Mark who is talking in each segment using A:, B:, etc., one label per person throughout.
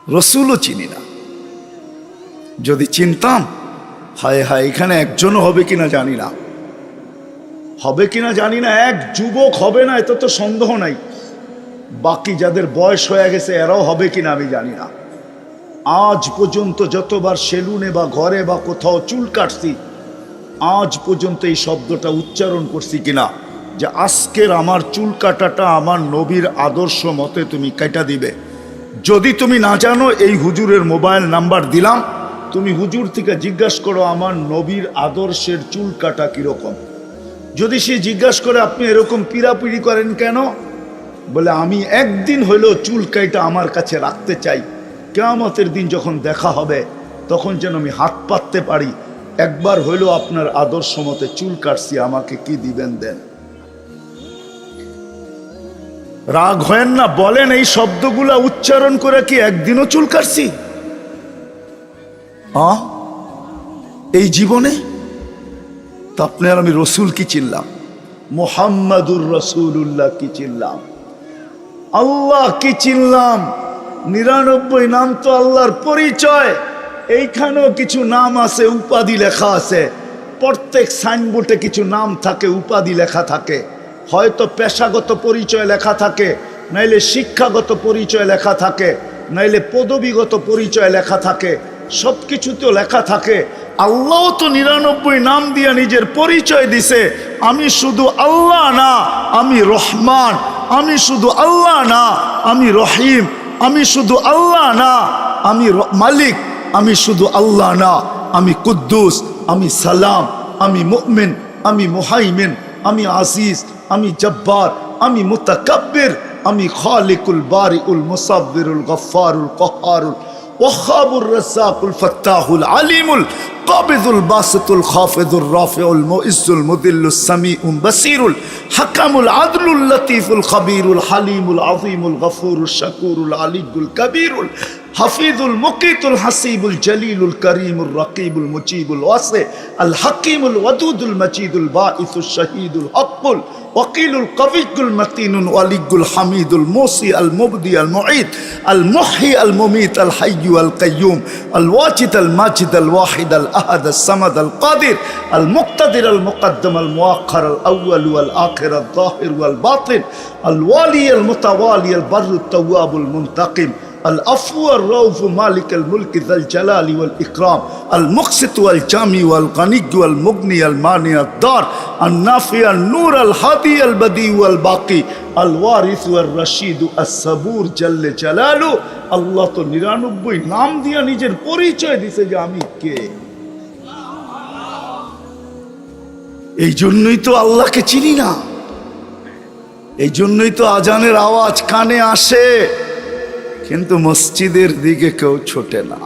A: রসুলও চিনি না। যদি চিনতাম, হায় হায়, এখানে একজনও হবে কিনা জানি না, হবে কিনা জানি না, এক যুবক হবে না এত তো সন্দেহ নাই। বাকি যাদের বয়স হয়ে গেছে এরাও হবে কিনা আমি জানি না। আজ পর্যন্ত যতবার সেলুনে বা ঘরে বা কোথাও চুল কাটছি, আজ পর্যন্ত এই শব্দটা উচ্চারণ করছি কিনা যে আজকের আমার চুল কাটাটা আমার নবীর আদর্শ মতে তুমি কেটে দিবে। যদি তুমি না জানো, এই হুজুরের মোবাইল নাম্বার দিলাম, তুমি হুজুর থেকে জিজ্ঞাসা করো আমার নবীর আদর্শের চুল কাটা কিরকম। যদি সে জিজ্ঞাসা করে আপনি এরকম পিড়াপিড়ি করেন কেন, বলে আমি একদিন হইলেও চুল কাইটা আমার কাছে রাখতে চাই, কিয়ামতের দিন যখন দেখা হবে তখন যেন আমি হাত পাততে পারি, একবার হইলেও আপনার আদর্শ মতে চুল কাটছি, আমাকে কি দিবেন দেন। রাগ হয় না, বলেন এই শব্দগুলা উচ্চারণ করে কি একদিনও চুল কাটছি এই জীবনে? তো আপনার আমি রসুল কি চিনলাম, মুহাম্মাদুর রাসূলুল্লাহ কি চিনলাম, আল্লাহ কি চিনলাম। 99 নাম তো আল্লাহর পরিচয়। এইখানেও কিছু নাম আছে, উপাধি লেখা আছে। প্রত্যেক সাইনবোর্ডে কিছু নাম থাকে, উপাধি লেখা থাকে। হয়তো পেশাগত পরিচয় লেখা থাকে, নাইলে শিক্ষাগত পরিচয় লেখা থাকে, নাইলে পদবিগত পরিচয় লেখা থাকে। সব কিছুতেও লেখা থাকে। আল্লাহ তো 99 নাম দিয়ে নিজের পরিচয় দিছে, আমি শুধু আল্লাহ না আমি রহমান, আমি শুধু আল্লাহ না আমি রহিম, আমি শুধু আল্লাহ না আমি মালিক, আমি শুধু আল্লাহ না আমি কুদ্দুস, আমি সালাম, আমি মুমিন, আমি মুহাইমিন, আমি আজিজ, আমি জব্বার, আমি মুতাকাব্বির, আমি খালিকুল বারিউল মুসাব্বিরুল গফফারুল কহ্হারুল ওয়াহাবুর রাজ্জাকুল ফাত্তাহুল আলিমুল কাবিদুল বাসিতুল খাফিদুর রাফিউল মুইজ্জুল মুদিল্লুস সামিউল বাসিরুল হাকামুল আদলুল লতীফুল খবীরুল হালিমুল আযীমুল গফুরুশ শাকুরুল আলিয়ুল কবীরুল হাফিজুল মুকিতুল হাসিবুল জলিলুল করিমুল রকিবুল মুজিবুল ওয়াসি আল হাকিমুল ওয়াদুদুল মজিদুল বাঈসুশ শহীদুল হকুল ওয়াকিলুল কবিয়ুল মতিনুল ওয়ালিয়ুল হামিদুল মুসি আল মুবদি আল মুঈদ আল মুহয়ি আল মুমীত আল হাইয়্যু আল কাইয়্যুম আল ওয়াজিদ আল মাজিদ আল ওয়াহিদ আল আহাদ আল সামাদ আল কাদির আল মুক্তাদির আল মুকদ্দম আল মুআখ্খার আল আউয়াল ওয়াল আখির আল যাহির ওয়াল বাতিন আল ওয়ালি আল মুতাওয়ালি আল বাররু তাওয়াবুল মুনতাকিম العفو الرؤوف مالك الملك ذا الجلال والإكرام المقسط والجامع والغني والمغني المانع الضار النافع النور الهادي البديع والباقي الوارث والرشيد الصبور جل جلاله। আল্লাহ তো 99 নাম দিয়া নিজের পরিচয় দিছে যে আমি কে। এই জন্যই তো আল্লাহকে চিনি না, এই জন্যই তো আজানের আওয়াজ কানে আসে কিন্তু মসজিদের দিকে কেউ ছোটে না।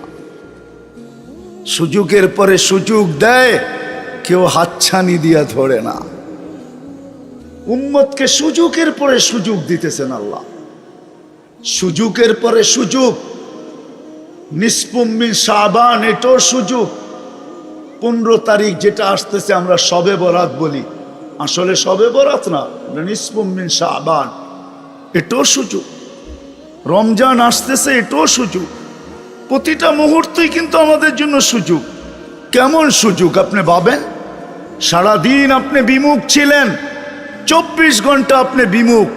A: সুযোগের পরে সুযোগ দেয়, কেউ হাতছানি দিয়া ধরে না। উম্মতকে সুযোগের পরে সুযোগ দিতেছেন আল্লাহ, সুযোগের পরে সুযোগ। নিসফুম মিন শাবান, এটাও সুযোগ। 15 তারিখ যেটা আসতেছে আমরা শবে বরাত বলি, আসলে শবে বরাত না, নিসফুম মিন শাবান, এটাও সুযোগ। রমজান আসতেছে, এটাও সুযোগ। প্রতিটা মুহূর্তই কিন্তু আমাদের জন্য সুযোগ। কেমন সুযোগ আপনি ভাবেন? সারাদিন আপনি বিমুখ ছিলেন, 24 ঘন্টা আপনি বিমুখ,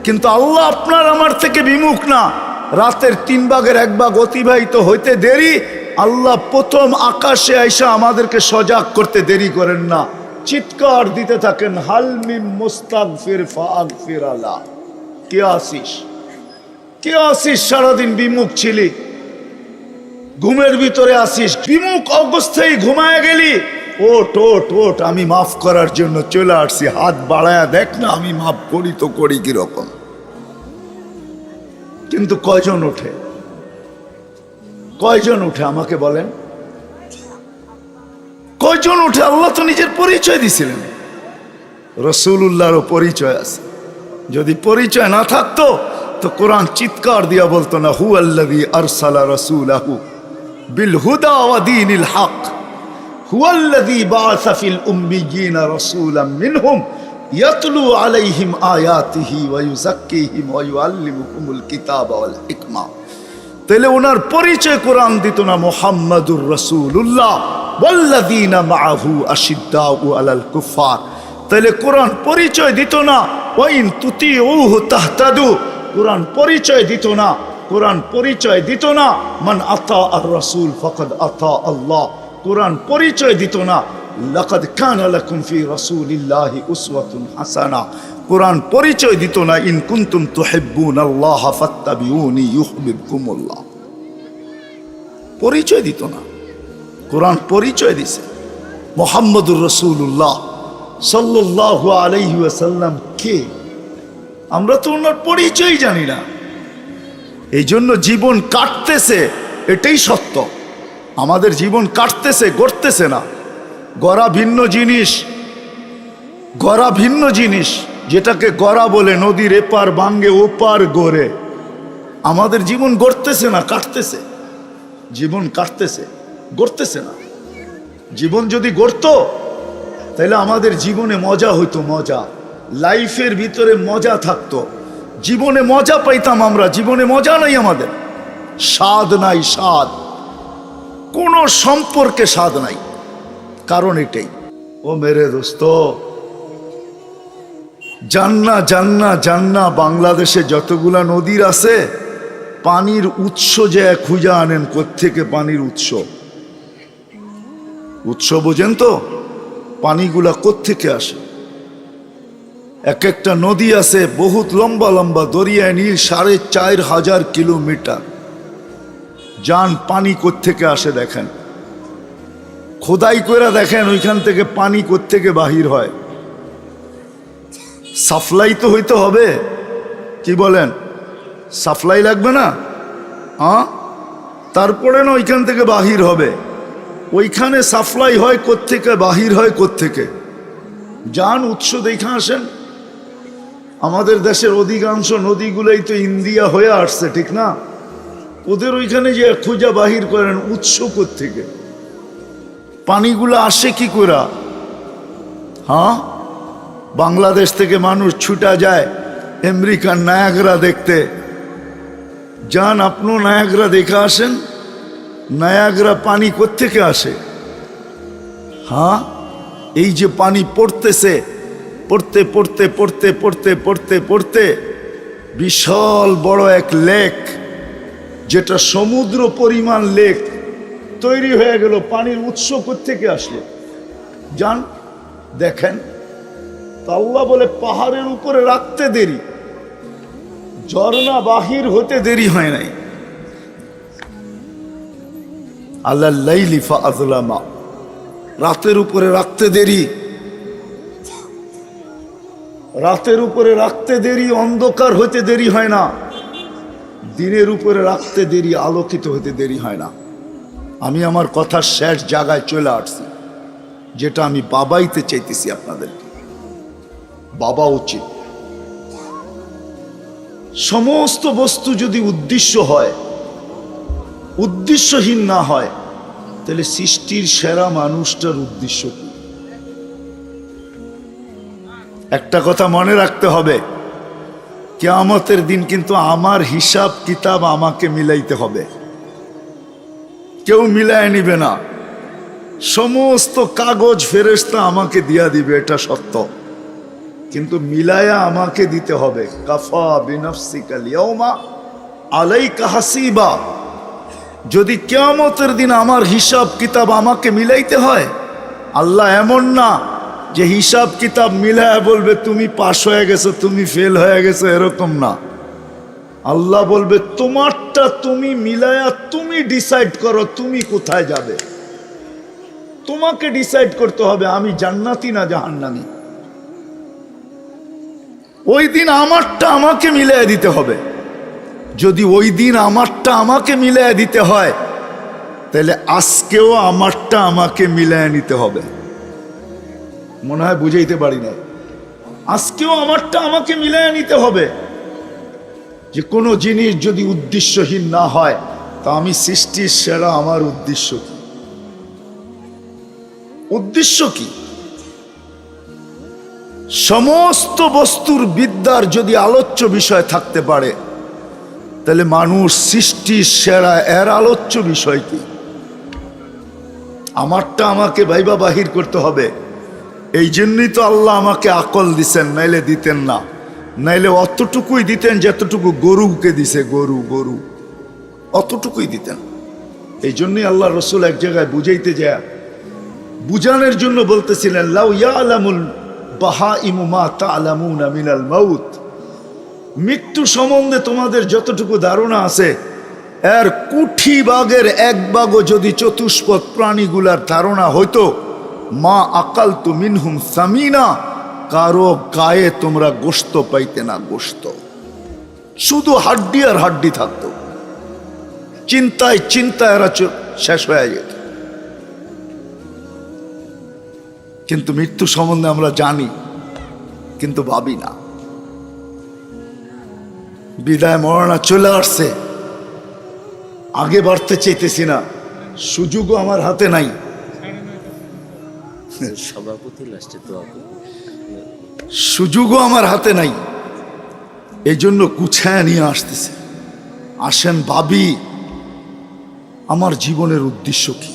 A: কিন্তু আল্লাহ আপনার আমার থেকে বিমুখ না। রাতের 3 ভাগের 1 ভাগ অতিবাহিত হইতে দেরি, আল্লাহ প্রথম আকাশে আইসা আমাদেরকে সজাগ করতে দেরি করেন না, চিৎকার দিতে থাকেন, হাল মিন মুস্তাগফির ফাগফির আলা। কে আসিস, কে আসিস? সারাদিন বিমুখ ছিলি, ঘুমের ভিতরে আসিস, বিমুখ অবস্থায় ঘুমায় গেলি, ওট ওট ওট, আমি মাফ করার জন্য চলে আসছি, হাত বাড়ায়া দেখ না আমি মাফ করি তো করি কিরকম। কিন্তু কয়জন ওঠে, কয়জন উঠে আমাকে বলেন, কয়জন উঠে? আল্লাহ তো নিজের পরিচয় দিছিলেন, রাসূলুল্লাহরও পরিচয় আছে। যদি পরিচয় না থাকতো তো কোরআন চিৎকার দিয়া বলতো না, হুয়াল্লাযী আরসালা রাসূলাহু বিল হুদা ওয়া দীনিল হক, হুয়াল্লাযী বাআসা ফিল উম্মিয়্যিনা রাসূলাম মিনহুম ইয়াতলু আলাইহিম আয়াতিহি ওয়া ইউযাক্কিহিম ওয়া ইউআল্লিমুহুমুল কিতাবা ওয়াল হিকমা তাহলে ওনার পরিচয় কোরআন দিত না মুহাম্মাদুর রাসূলুল্লাহ ওয়াল্লাযীনা মাআহু আশিদ্দাউ আলাল কুফার। তাহলে কোরআন পরিচয় দিত না ওয়াইন তুতিউহু তাহতাদু। কোরআন পরিচয় দিত না, কোরআন পরিচয় দিত না মান আতা আর রাসূল ফাকাদ আতা আল্লাহ। কোরআন পরিচয় দিত না লাকাদ কানা লাকুম ফি রাসূলিল্লাহি উসওয়াতুন হাসানাহ। কোরআন পরিচয় দিত না ইন কুনতুম তুহিব্বুনাল্লাহ ফাত্তাবিউনি ইউহিব্বুকুমুল্লাহ। পরিচয় দিত না, কোরআন পরিচয় দিছে মুহাম্মদুর রাসূলুল্লাহ সাল্লাল্লাহু আলাইহি ওয়াসাল্লাম কে। আমরা তো ওনার পরিচয় জানি না, এই জন্য জীবন কাটতেছে, এটাই সত্য। আমাদের জীবন কাটতেছে, গড়তেছে না। গড়া ভিন্ন জিনিস, গড়া ভিন্ন জিনিস। যেটাকে গড়া বলে নদীর এপার ভাঙ্গে ওপার গড়ে। আমাদের জীবন গড়তেছে না, কাটতেছে। জীবন কাটতেছে, গড়তেছে না। জীবন যদি গড়তো তাহলে আমাদের জীবনে মজা হইতো, মজা, লাইফের ভিতরে মজা থাকতো, জীবনে মজা পাইতাম আমরা। জীবনে মজা নাই, আমাদের স্বাদ নাই, স্বাদ, কোনো সম্পর্কে স্বাদ নাই। কারণ এটাই। ও মেরে দোস্ত, জান্না জান্না জান্না বাংলাদেশে যতগুলা নদীর আছে, পানির উৎস যে খুঁজে আনেন কোত্থেকে পানির উৎস। উৎস বোঝেন তো, পানিগুলা কোত্থেকে আসে। এক একটা নদী আছে বহুত লম্বা লম্বা, দরিয়ায় নীল ৪৫০০ কিলোমিটার। যান পানি কোত্থেকে আসে দেখেন, খোদাই করে দেখেন ওইখান থেকে পানি কোত্থেকে বাহির হয়। সাপ্লাই তো হইতে হবে, কি বলেন? সাপ্লাই লাগবে না? হ্যাঁ, তারপরে না ওইখান থেকে বাহির হবে। ওইখানে সাপ্লাই হয় কোত্থেকে, বাহির হয় কোত্থেকে? যান উৎস দেখে আসেন। আমাদের দেশের অধিকাংশ নদীগুলোই তো ইন্ডিয়া হয়ে আসছে, ঠিক না? ওদের ওইখানে যে খুঁজা বাহির করেন উৎস কোত্থেকে, পানিগুলো আসে কি করে? হ্যাঁ, বাংলাদেশ থেকে মানুষ ছুটা যায় আমেরিকার নায়াগ্রা দেখতে। যান আপনিও নায়াগ্রা দেখে আসেন। নায়াগ্রা পানি কোত্থেকে আসে? হ্যাঁ, এই যে পানি পড়তেছে, পড়তে পড়তে পড়তে পড়তে পড়তে পড়তে বিশাল বড় এক লেক, যেটা সমুদ্র পরিমাণ লেক তৈরি হয়ে গেল। পানির উৎস কোত্থেকে আসলো? যান দেখেন। আল্লাহ বলে পাহাড়ের উপরে রাখতে দেরি, ঝর্ণা বাহির হতে দেরি হয় নাই। আল্লাহ লাইলি ফাআযলামা, রাতের উপরে রাখতে দেরি, রাতের উপরে রাখতে দেরি, অন্ধকার হতে দেরি হয় না। দিনের উপরে রাখতে দেরি, আলোকিত হতে দেরি হয় না। আমি আমার কথার শেষ জায়গায় চলে আসছি, যেটা আমি বাবাইতে চাইতেছি আপনাদেরকে। বাবা উচিত। সমস্ত বস্তু যদি উদ্দেশ্য হয়, উদ্দেশ্যহীন না হয়, তাহলে সৃষ্টির সেরা মানুষটার উদ্দেশ্য কি? একটা কথা মনে রাখতে হবে, কিয়ামতের দিন কিন্তু আমার হিসাব কিতাব আমাকে মিলাইতে হবে। কেউ মিলায় নিবে না। সমস্ত কাগজ ফেরেশতা আমাকে দিয়া দিবে, এটা সত্য, কিন্তু মিলায়া আমাকে দিতে হবে। কাফা বিনাফসিকাল ইয়াউমা আলাইকা হাসিবা। যদি কিয়ামতের দিন আমার হিসাব কিতাব আমাকে মিলাইতে হয়, আল্লাহ এমন না যে হিসাব কিতাব মিলায়া বলবে তুমি পাস হয়ে গেছো, তুমি ফেল হয়ে গেছো, এরকম না। আল্লাহ বলবে তোমারটা তুমি মিলায়া তুমি ডিসাইড করো তুমি কোথায় যাবে। তোমাকে ডিসাইড করতে হবে আমি জান্নাতি না জাহান্নামী। ওই দিন আমারটা আমাকে মিলাইয়া দিতে হবে। যদি ওই দিন আমারটা আমাকে মিলাইয়া দিতে হয়, তাহলে আজকেও আমারটা আমাকে মিলাইয়া নিতে হবে। মনে হয় বুঝাইতে পারি না। আজকেও আমারটা আমাকে মিলাইয়া নিতে হবে। যে কোনো জিনিস যদি উদ্দেশ্যহীন না হয়, তা আমি সৃষ্টির সেরা, আমার উদ্দেশ্য কি? উদ্দেশ্য কি? সমস্ত বস্তুর বিদ্যার যদি আলোচ্য বিষয় থাকতে পারে, তাহলে মানুষ সৃষ্টির সেরা, এর আলোচ্য বিষয় কি? আমারটা আমাকে ভাইবা বাহির করতে হবে। এই জন্যই তো আল্লাহ আমাকে আকল দিছেন, নাইলে দিতেন না। নাইলে অতটুকুই দিতেন যতটুকু গরুকে দিছে, গরু অতটুকুই দিতেন। এই জন্যই আল্লাহ রসুল এক জায়গায় বুঝাইতে যায়, বুঝানোর জন্য বলতেছিলেন, লাউ ইয়ালামুল বাহাইমু মা তা'লামুনা মিনাল মাউত, মৃত্যু সম্বন্ধে তোমাদের যতটুকু ধারণা আছে এর কুঠি ভাগের এক ভাগও যদি চতুষ্পদ প্রাণীগুলার ধারণা হইতো, মা আকালতু মিনহুম সামিনা, কারো গায়ে তোমরা গোশত পাইতে না, গোশত, শুধু হাড্ডি আর হাড্ডি থাকতো। চিন্তায় চিন্তায় এরা শেষ হয়ে যেত। কিন্তু মৃত্যু সম্বন্ধে আমরা জানি, কিন্তু ভাবি না। বিদায় মরণা চলে আসছে, আগে বাড়তে চাইতেছি না, সুযোগও আমার হাতে নাই। সুযোগও আমার হাতে নাই, এই জন্য গুছায় নিয়ে আসতেছে। আসেন ভাবি, আমার জীবনের উদ্দেশ্য কি?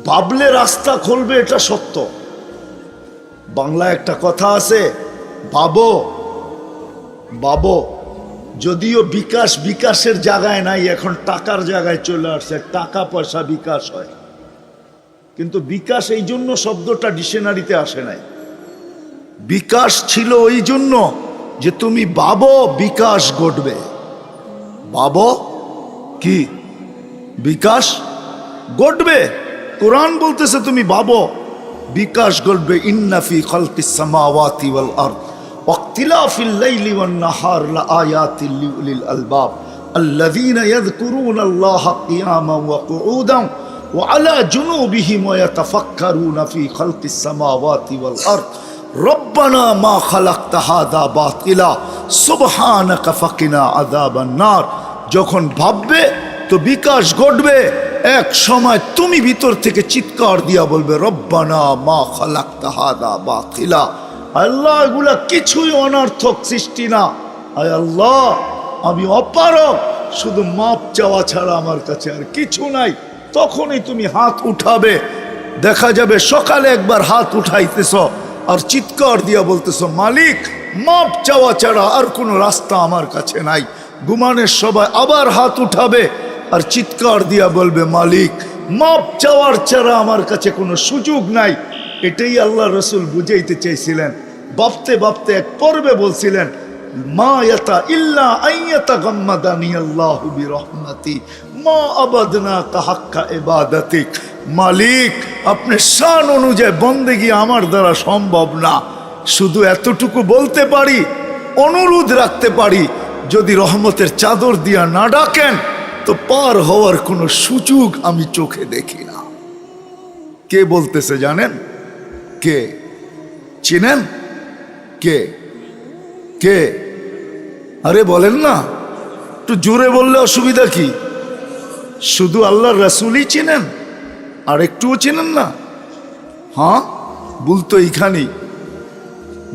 A: ভাবলে রাস্তা খুলবে, এটা সত্য। বাংলায় একটা কথা আছে, ভাবো ভাবো। যদিও বিকাশের জায়গায় নাই, এখন টাকার জায়গায় চলে আসছে, টাকা পয়সা বিকাশ হয়। কিন্তু বিকাশ এই জন্য শব্দটা ডিকশনারিতে আসে নাই। বিকাশ ছিল ওই জন্য যে তুমি ভাবো বিকাশ ঘটবে। ভাবো কি বিকাশ ঘটবে। কোরআন বলতেছে তুমি ভাবো বিকাশ ঘটবে। ইন্না ফি খালকিস সামাওয়াতি ওয়াল আরদ ওয়াক্তিলাফিল লাইলি ওয়ান নাহার লাআয়াতিল লিউলিল আলবাব আল্লাযীনা ইয়াযকুরুনাল্লাহা কিয়ামান ওয়া কুউদান ওয়া আলা জুনুবিহিম ওয়া ইয়াতাফাক্কারুনা ফি খালকিস সামাওয়াতি ওয়াল আরদ রব্বানা মা খালাকতা হাযা বাতিলা সুবহানাকা ফাকিনা আযাবান নার। যখন ভাববে তো বিকাশ ঘটবে। এক সময় তুমি ভিতর থেকে চিৎকার দিয়া বলবে, রব্বানা মা খালাকতা হাযা বাতিলা, আল্লাহ এগুলা কিছুই অনর্থক সৃষ্টি না। আয় আল্লাহ, আমি অপারগ, শুধু মাপ চাওয়া ছাড়া আমার কাছে আর কিছু নাই। তখনই তুমি হাত উঠাবে, দেখা যাবে সকালে একবার হাত উঠাইতেছ আর চিৎকার দিয়া বলতেছ, মালিক মাপ চাওয়া ছাড়া আর কোনো রাস্তা আমার কাছে নাই। ঘুমানোর সবাই আবার হাত উঠাবে আর চিৎকার দিয়া বলবে, মালিক মাপ চাওয়ার ছাড়া আমার কাছে কোনো সুযোগ নাই। এটাই আল্লাহ রসুল বুঝাইতে চাইছিলেন। ভাবতে ভাবতে এক পর্বে বলছিলেন, মা ইয়াতা ইল্লা আইয়াতা গাম্মাদানি আল্লাহু বিরহমাতি মা আবাদনা কাহাক্কা ইবাদাতিক। মালিক আপনার শান অনুযায়ী বন্দেগী আমার দ্বারা সম্ভব না। শুধু এতটুকু বলতে পারি, অনুরোধ রাখতে পারি, যদি রহমতের চাদর দিয়া না ডাকেন তো পার হওয়ার কোনো সুযোগ আমি চোখে দেখি না। কে বলতেছে জানেন? কে চিনেন? কে কে? আরে বলেন না, একটু জোরে বললে অসুবিধা কি? শুধু আল্লাহর রাসূলই চিনেন, আর একটুও চিনেন না? হ্যাঁ, ভুল তো এইখানেই,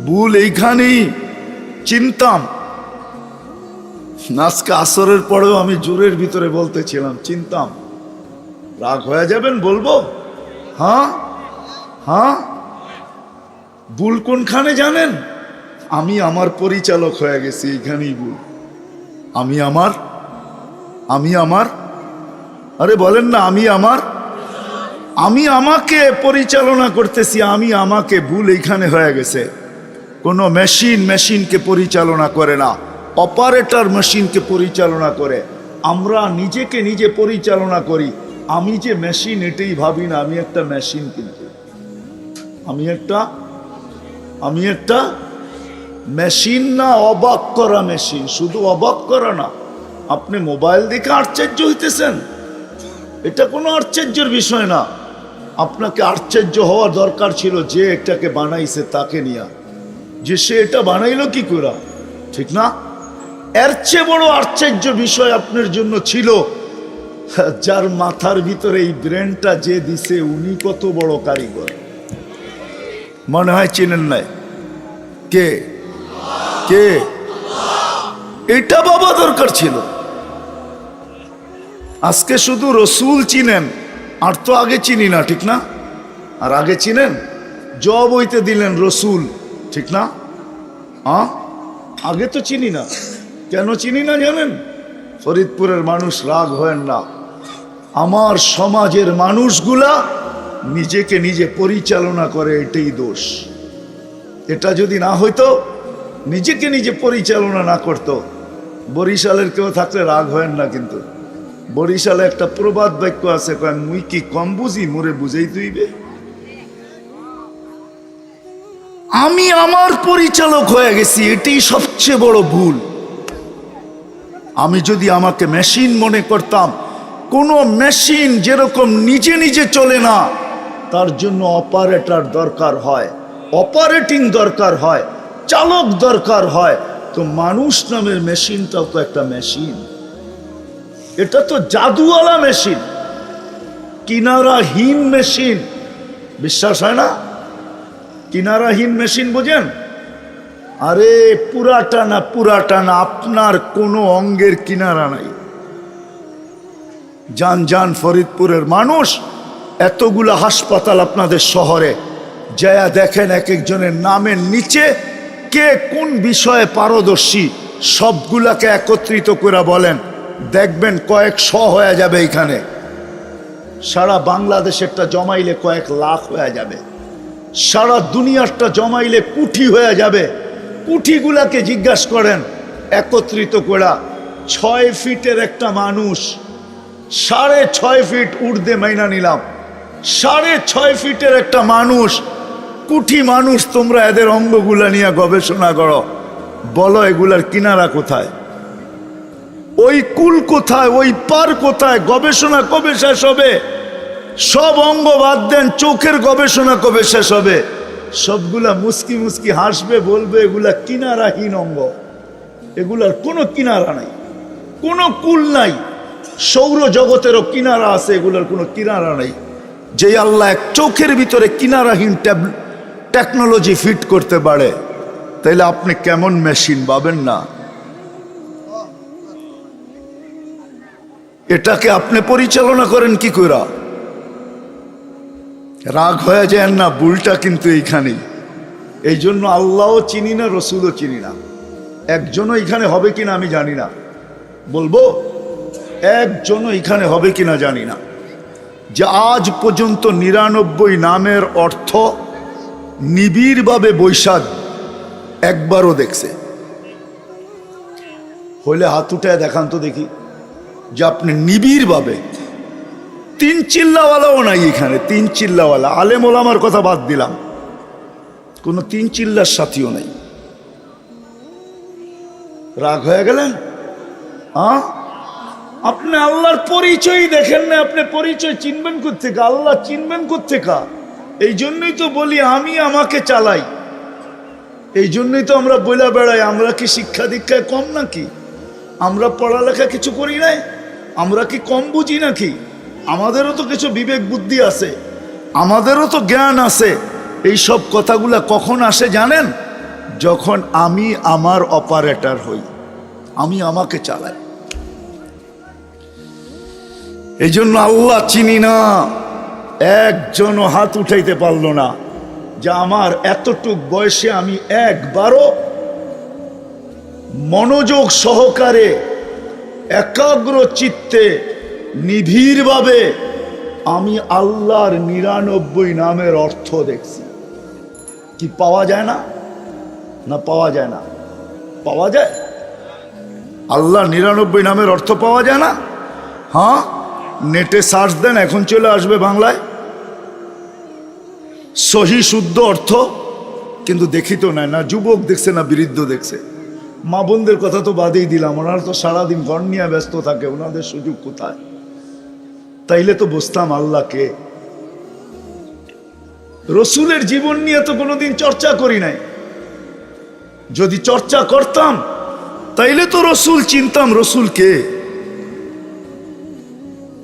A: ভুল এইখানেই। চিনতাম, আজকে আসরের পরেও আমি জোরের ভিতরে বলতেছিলাম, চিনতাম। রাগ হয়ে যাবেন বলবো? হ্যাঁ হ্যাঁ। ভুল কোনখানে জানেন? আমি আমার পরিচালক হয়ে গেছি, এইখানেই ভুল। আমি আমার আরে বলেন না, আমি আমাকে পরিচালনা করতেছি, আমি আমাকে। ভুল এইখানে হয়ে গেছে। কোনো মেশিনকে পরিচালনা করে না, অপারেটর মেশিনকে পরিচালনা করে। আমরা নিজেকে নিজে পরিচালনা করি। আমি যে মেশিন এটাই ভাবি না, আমি একটা মেশিন। কিন্তু আমি একটা মেশিন না, অবাক করা মেশিন। শুধু অবাক করা না, আপনি মোবাইল দেখে আশ্চর্য হইতেছেন, এটা কোনো আশ্চর্যের বিষয় না। আপনাকে আশ্চর্য হওয়া দরকার ছিল যে এটাকে বানাইছে তাকে নিয়ে, যে সে এটা বানাইলো কি করে, ঠিক না? এর চেয়ে বড় আশ্চর্য বিষয় আপনার জন্য ছিল যার মাথার ভিতরে এই ব্রেনটা যে দিছে, উনি কত বড় কারিগর। মনে হয় চিনেন নাই? কে কে? এটা বাবা দরকার ছিল। আজকে শুধু রসুল চিনেন, আর তো আগে চিনি না, ঠিক না? আর আগে চিনেন, জব হইতে দিলেন রসুল, ঠিক না? আগে তো চিনি না। কেন চিনি না জানেন? ফরিদপুরের মানুষ রাগ হয়েন না, আমার সমাজের মানুষগুলা নিজেকে নিজে পরিচালনা করে, এটাই দোষ। এটা যদি না হইতো, নিজেকে নিজে পরিচালনা না করতো, বরিশালের কেউ থাকলে রাগ হয়েন না, কিন্তু বরিশালে একটা প্রবাদ বাক্য আছে, মুই কি কম বুঝি, মোরে বুঝেই তুইবে। আমি আমার পরিচালক হয়ে গেছি, এটাই সবচেয়ে বড় ভুল। আমি যদি আমাকে মেশিন মনে করতাম, কোনো মেশিন যেরকম নিজে নিজে চলে না, তার জন্য অপারেটর দরকার হয়, অপারেটিং দরকার হয়, চালক দরকার হয়। তো মানুষ নামের মেশিনটাও তো একটা মেশিন, এটা তো জাদুওয়ালা মেশিন, কিনারাহীন মেশিন। বিশ্বাস হয় না? কিনারাহীন মেশিন বোঝেন? আরে পুরাটা না, আপনার কোনো অঙ্গের কিনারা নাই। যান ফরিদপুরের মানুষ, এতগুলা হাসপাতাল আপনাদের শহরে, যায়া দেখেন এক একজনের নামের নিচে কে কোন বিষয়ে পারদর্শী, সবগুলাকে একত্রিত করে বলেন, দেখবেন কয়েকশ হয়ে যাবে। এখানে সারা বাংলাদেশেরটা জমাইলে কয়েক লাখ হয়ে যাবে, সারা দুনিয়ারটা জমাইলে কোটি হয়ে যাবে। কোটিগুলাকে জিজ্ঞাসা করেন একত্রিত করা, 6 ফিটের একটা মানুষ, 6.5 ফিট ঊর্ধ্বে মাইনা নিলাম, 6.5 ফিটের একটা মানুষ, কোটি মানুষ, তোমরা এদের অঙ্গগুলা নিয়ে গবেষণা করো, বলো এগুলার কিনারা কোথায়, ওই কুল কোথায়, ওই পার কোথায়? গবেষণা কবে শেষ হবে? সব অঙ্গ বাদ দেন, চোখের গবেষণা কবে শেষ হবে? সবগুলা মুস্কি মুস্কি হাসবে, বলবে এগুলা কিনারাহীন অঙ্গ, এগুলার কোনো কিনারা নাই, কোনো কুল নাই। সৌর জগতেরও কিনারা আছে, এগুলার কোনো কিনারা নাই। যে আল্লাহ এক চোখের ভিতরে কিনারাহীন টেকনোলজি ফিট করতে পারে, তাইলে আপনি কেমন মেশিন পাবেন না? এটাকে আপনি পরিচালনা করেন কি করে? রাগ হয়ে যায় না, ভুলটা কিন্তু এইখানেই। এই জন্য আল্লাহও চিনি না, রসুলও চিনি না। একজনও এখানে হবে কিনা আমি জানি না, বলবো একজনও এখানে হবে কিনা জানি না, যে আজ পর্যন্ত 99 নামের অর্থ নিবিড়ভাবে বৈশাখ একবারও দেখছে। হইলে হাত উঠায় দেখান তো দেখি, যে আপনি নিবিড়ভাবে। 3 চিল্লাওয়ালাও নাই এখানে, 3 চিল্লাওয়ালা, আলেম ওলামার কথা বাদ দিলাম, কোনো 3 চিল্লার সাথীও নাই। রাগ হয়ে গেলেন? আপনি আল্লাহর পরিচয় দেখেন না, আপনি পরিচয় চিনবেন কোত্থেকে, আল্লাহ চিনবেন কোত্থেকে? এই জন্যই তো বলি আমি আমাকে চালাই, এই জন্যই তো আমরা বইলা বেড়াই। আমরা কি শিক্ষা দীক্ষায় কম নাকি? আমরা পড়ালেখা কিছু করি নাই? আমরা কি কম বুঝি নাকি? আমাদেরও তো কিছু বিবেক বুদ্ধি আছে, আমাদেরও তো জ্ঞান আছে। এই সব কথাগুলা কখন আসে জানেন? যখন আমি আমার অপারেটর হই, আমি আমাকে চালাই। এই জন্য আল্লাহ চিনি না, একজনও হাত উঠাইতে পারলো না যে আমার এতটুক বয়সে আমি একবারও মনোযোগ সহকারে একাগ্র চিত্তে নিবিড়ভাবে আমি আল্লাহর 99 নামের অর্থ দেখছি। কি পাওয়া যায় না? না পাওয়া যায় না? পাওয়া যায়। আল্লাহর 99 নামের অর্থ পাওয়া যায় না? হ্যাঁ, নেটে সার্চ দেন, এখন চলে আসবে বাংলায় সহি শুদ্ধ অর্থ। কিন্তু দেখি তো না যুবক দেখছে না বৃদ্ধ দেখছে। মা বোনদের কথা তো বাদেই দিলাম, ওনারা তো সারাদিন ঘর নিয়ে ব্যস্ত থাকে, ওনাদের সুযোগ কোথায়? তাইলে তো বুঝতাম আল্লাহকে। রসুলের জীবন নিয়ে তো কোনোদিন চর্চা করি নাই। যদি চর্চা করতাম তাইলে তো রসুল চিনতাম, রসুলকে।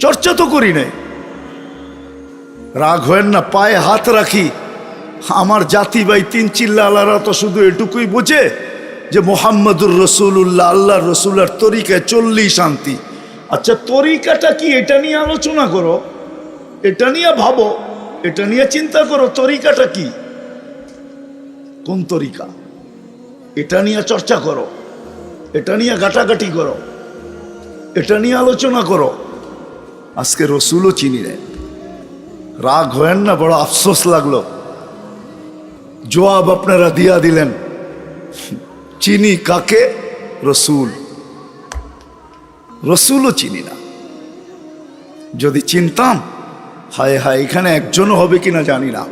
A: চর্চা তো করি নাই। রাগ হয় না, পায়ে হাত রাখি। আমার জাতি ভাই 3 চিল্লা আলারা তো শুধু এটুকুই বোঝে যে মুহাম্মাদুর রসুল্লাহ আল্লাহর রসুলের তরিকায় চললেই শান্তি। আচ্ছা তরিকাটা কি এটা নিয়ে আলোচনা করো, এটা নিয়ে ভাবো, এটা নিয়ে চিন্তা করো তরিকাটা কি, কোন তরিকা, এটা নিয়ে চর্চা করো, এটা নিয়ে ঘাটাঘাটি করো, এটা নিয়ে আলোচনা করো। আজকে রসুলও চিনি রে, রাগ হয়েন না, বড় আফসোস লাগলো। জবাব আপনারা দিয়া দিলেন, চিনি কাকে? রসুল। রসুলও চিনি না। যদি চিনতাম, হায় হায়, এখানে একজনও হবে কিনা জানি না,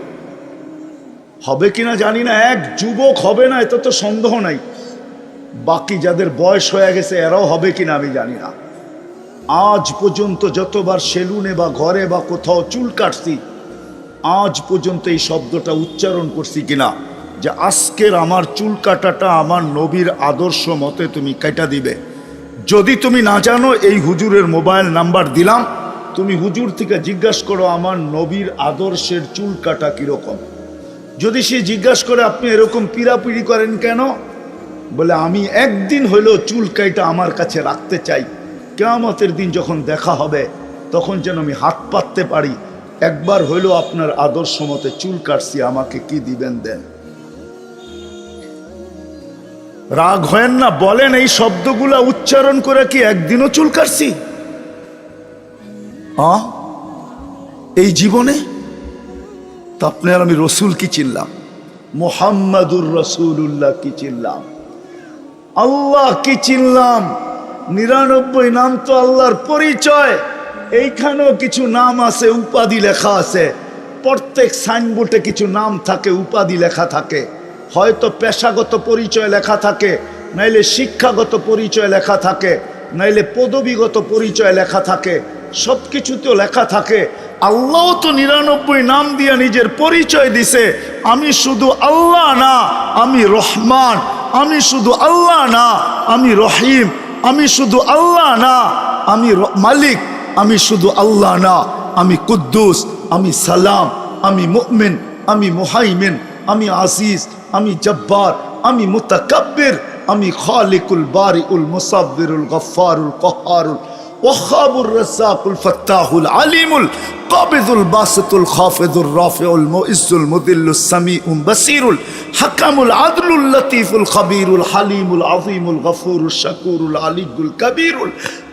A: হবে কিনা জানি না, এক যুবক হবে না এটা তো সন্দেহ নাই, বাকি যাদের বয়স হয়ে গেছে এরাও হবে কিনা আমি জানি না। আজ পর্যন্ত যতবার সেলুনে বা ঘরে বা কোথাও চুল কাটছি, আজ পর্যন্ত এই শব্দটা উচ্চারণ করছি কিনা যে আজকের আমার চুল কাটাটা আমার নবীর আদর্শ মতে তুমি কেটে দিবে। যদি তুমি না জানো, এই হুজুরের মোবাইল নাম্বার দিলাম, তুমি হুজুর থেকে জিজ্ঞাসা করো আমার নবীর আদর্শের চুল কাটা কিরকম। যদি সে জিজ্ঞাসা করে আপনি এরকম পিড়াপিড়ি করেন কেন, বলে আমি একদিন হইলেও চুল কাইটা আমার কাছে রাখতে চাই, কিয়ামতের দিন যখন দেখা হবে তখন যেন আমি হাত পাততে পারি, একবার হইলেও আপনার আদর্শ মতে চুল কাটছি, আমাকে কি দিবেন দেন। রাগ হয় না, বলেন এই শব্দগুলা উচ্চারণ করে কি একদিনও চুল কাটছি? এই জীবনে তো আপনার আমি রসুল কি চিনলাম, মুহাম্মাদুর রসুল্লাহ কি চিনলাম, আল্লাহ কি চিনলাম। 99 নাম তো আল্লাহর পরিচয়। এইখানেও কিছু নাম আছে, উপাধি লেখা আছে, প্রত্যেক সাইনবোর্ডে কিছু নাম থাকে, উপাধি লেখা থাকে, হয়তো পেশাগত পরিচয় লেখা থাকে, নাইলে শিক্ষাগত পরিচয় লেখা থাকে, নাইলে পদবীগত পরিচয় লেখা থাকে, সব কিছুতেও লেখা থাকে। আল্লাহ তো 99 নাম দিয়ে নিজের পরিচয় দিছে, আমি শুধু আল্লাহ না আমি রহমান, আমি শুধু আল্লাহ না আমি রহিম, আমি শুধু আল্লাহ না আমি মালিক, আমি শুধু আল্লাহ না আমি কুদ্দুস, আমি সালাম, আমি মুমিন, আমি মুহাইমিন, আমি আজিজ, আমি জব্বার, আমি মুতাকাব্বির, আমি খালিকুল বারিউল মুসাব্বিরুল গফফারুল কহ্হারুল ওয়াহাবুর রাজ্জাকুল ফাত্তাহুল আলিমুল কাবিদুল বাসিতুল খাফিদুর রাফিউল মুইজ্জুল মুদিল্লুস সামিউল বাসিরুল হাকামুল আদলুল লতীফুল খবীরুল হালিমুল আযীমুল গফুরুশ শাকুরুল আলিয়ুল কবীরুল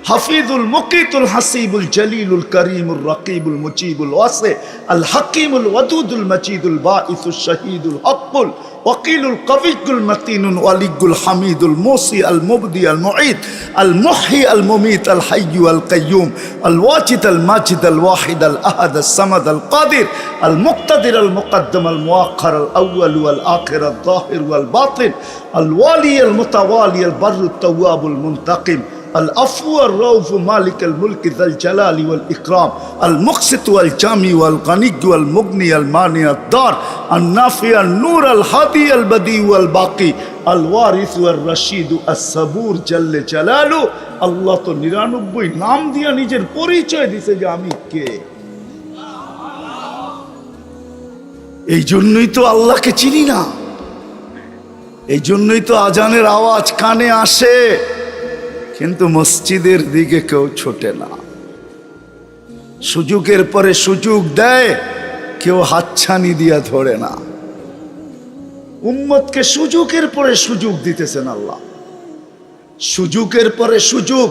A: হাফিজুল মুকিতুল হাসিবুল জলিলুল করিমুল রকিবুল মুজিবুল ওয়াসি আল হাকিমুল ওয়াদুদুল মজিদুল বাঈসুশ শাহীদুল হকুল ওয়াকিলুল কবিয়ুল মতিনুল ওয়ালিয়ুল হামিদুল মুসি আল মুবদি আল মুঈদ আল মুহয়ি আল মুমীত আল হাইয়্যু আল কাইয়্যুম আল ওয়াজিদ আল মাজিদ আল ওয়াহিদ আল আহাদ আল সামাদ আল কাদির আল মুক্তাদির আল মুকদ্দম আল মুআখ্খার আল আউয়াল ওয়াল আখির আল যাহির ওয়াল বাতিন আল ওয়ালি আল মুতাওয়ালি আল বাররু তাওয়াবুল মুনতাকিম العفو الرؤوف مالك الملك ذا الجلال والإكرام المقسط والجامع والغني والمغني المانع الدار النافع النور الهادي البديع والباقي الوارث والرشيد الصبور جل جلاله। আল্লাহ তো 99 নাম দিয়া নিজের পরিচয় দিছে যে আমি কে। এই জন্যই তো আল্লাহকে চিনি না, এই জন্যই তো আজানের আওয়াজ কানে আসে, কিন্তু মসজিদের দিকে কেউ ছোটে না। সুযোগের পরে সুযোগ দেয়, কেউ হাতছানি দিয়া ধরে না। উম্মতকে সুযোগের পরে সুযোগ দিতেছেন আল্লাহ, সুযোগের পরে সুযোগ।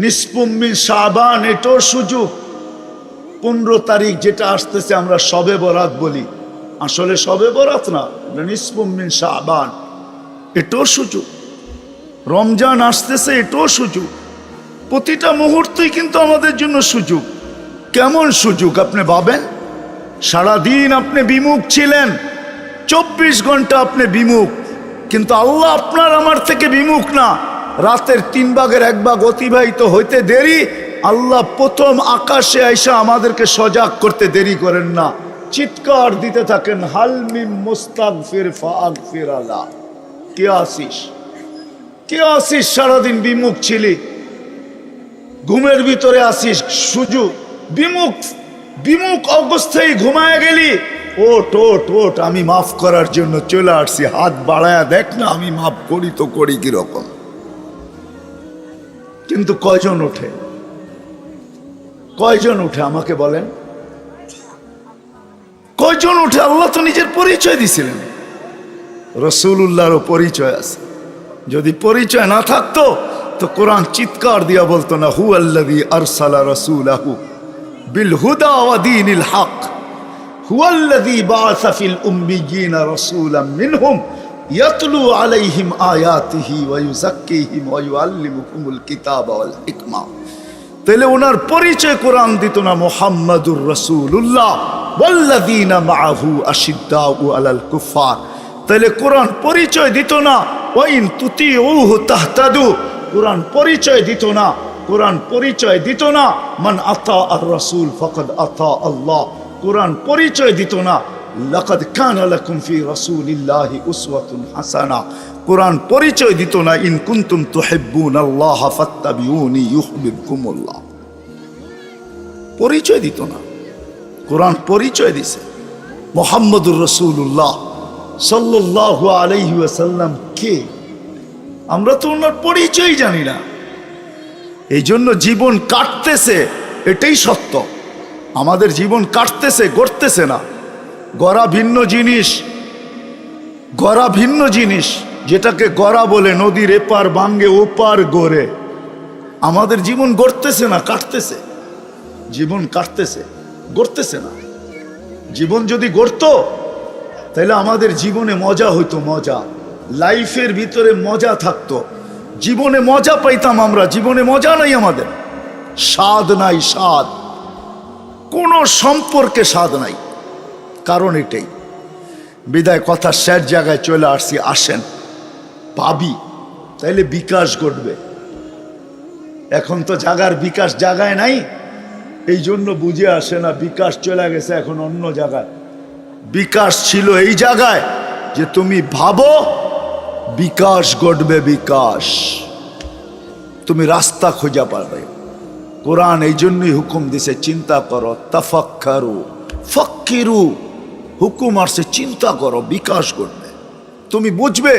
A: নিসফুম মিন শাবান, এটাও সুযোগ। 15 তারিখ যেটা আসতেছে আমরা শবে বরাত বলি, আসলে শবে বরাত না, নিসফুম মিন শাবান, এটাও সুযোগ। রমজান আসতেছে, এটাও সুযোগ। প্রতিটা মুহূর্তই কিন্তু আমাদের জন্য সুযোগ। কেমন সুযোগ আপনি ভাবেন? সারাদিন আপনি বিমুখ ছিলেন, 24 ঘন্টা আপনি বিমুখ, কিন্তু আল্লাহ আপনার আমার থেকে বিমুখ না। রাতের 3 ভাগের 1 ভাগ অতিবাহিত হইতে দেরি, আল্লাহ প্রথম আকাশে আইসা আমাদেরকে সজাগ করতে দেরি করেন না, চিৎকার দিতে থাকেন, হাল মিন মুস্তাগফির ফাগফির আলা। কে আসিস, কে আসিস? সারাদিন বিমুখ ছিলি, ঘুমের ভিতরে আসিস, সুযোগ বিমুখ, বিমুখ অবস্থায় ঘুমায় গেলি, ওট ওট ওট, আমি মাফ করার জন্য চলে আসছি, হাত বাড়ায়া দেখ না আমি মাফ করি তো করি কিরকম। কিন্তু কয়জন ওঠে, কয়জন উঠে আমাকে বলেন, কয়জন উঠে? আল্লাহ তো নিজের পরিচয় দিছিলেন, রাসূলুল্লাহরও পরিচয় আছে। যদি পরিচয় না থাকতো তো কোরআন চিৎকার দিয়া বলতো না, হুয়াল্লাযী আরসালা রাসূলাহু বিল হুদা ওয়া দীনিল হক হুয়াল্লাযী বাআসা ফিল উম্মিয়্যিনা রাসূলাম মিনহুম ইয়াতলু আলাইহিম আয়াতিহি ওয়া ইউযাক্কিহিম ওয়া ইউআল্লিমুহুমুল কিতাবা ওয়াল হিকমা। তাহলে ওনার পরিচয় কোরআন দিত না, মুহাম্মাদুর রাসূলুল্লাহ ওয়াল্লাযীনা মাআহু আশিদ্দাউ আলাল কুফার। তাহলে কোরআন পরিচয় দিত না, ওয়া ইন তুতিউহু তাহতাদু। কোরআন পরিচয় দিত না, কোরআন পরিচয় দিত না মান আতা আর রাসূল ফাকাদ আতা আল্লাহ। কোরআন পরিচয় দিত না লাকাদ কানা লাকুম ফি রাসূলিল্লাহি উসওয়াতুন হাসানা। কোরআন পরিচয় দিত না ইন কুনতুম তুহিব্বুনাল্লাহ ফাত্তাবিউনি ইউহিব্বুকুমুল্লাহ। পরিচয় দিত না, কোরআন পরিচয় দিছে মুহাম্মদুর রাসূলুল্লাহ সাল্লাল্লাহু আলাইহি ওয়াসাল্লাম কে? আমরা তো ওনার পরিচয় জানি না, এই জন্য জীবন কাটতেছে, এটাই সত্য। আমাদের জীবন কাটতেছে, গড়তেছে না। গড়া ভিন্ন জিনিস, গড়া ভিন্ন জিনিস, যেটাকে গড়া বলে নদীর এপার ভাঙ্গে ওপার গড়ে। আমাদের জীবন গড়তেছে না, কাটতেছে। জীবন কাটতেছে, গড়তেছে না। জীবন যদি গড়তো তাহলে আমাদের জীবনে মজা হইতো, মজা, লাইফের ভিতরে মজা থাকতো, জীবনে মজা পাইতাম আমরা। জীবনে মজা নাই, আমাদের স্বাদ নাই, স্বাদ, কোনো সম্পর্কে স্বাদ নাই। কারণ এটাই। বিদায় কথা শেষ জায়গায় চলে আসছি, আসেন পাবি, তাইলে বিকাশ ঘটবে। এখন তো জাগার বিকাশ জাগায় নাই, এই জন্য বুঝে আসে না, বিকাশ চলে গেছে এখন অন্য জায়গায়। বিকাশ ছিল এই জায়গায় যে তুমি ভাবো, বিকাশ ঘটবে, বিকাশ, তুমি রাস্তা খোঁজা পাবে। কোরআন এই জন্যই হুকুম দিছে, চিন্তা করো, তাফাক্কারু ফাক্কিরু। হুকুম আসছে চিন্তা করো, বিকাশ ঘটবে, তুমি বুঝবে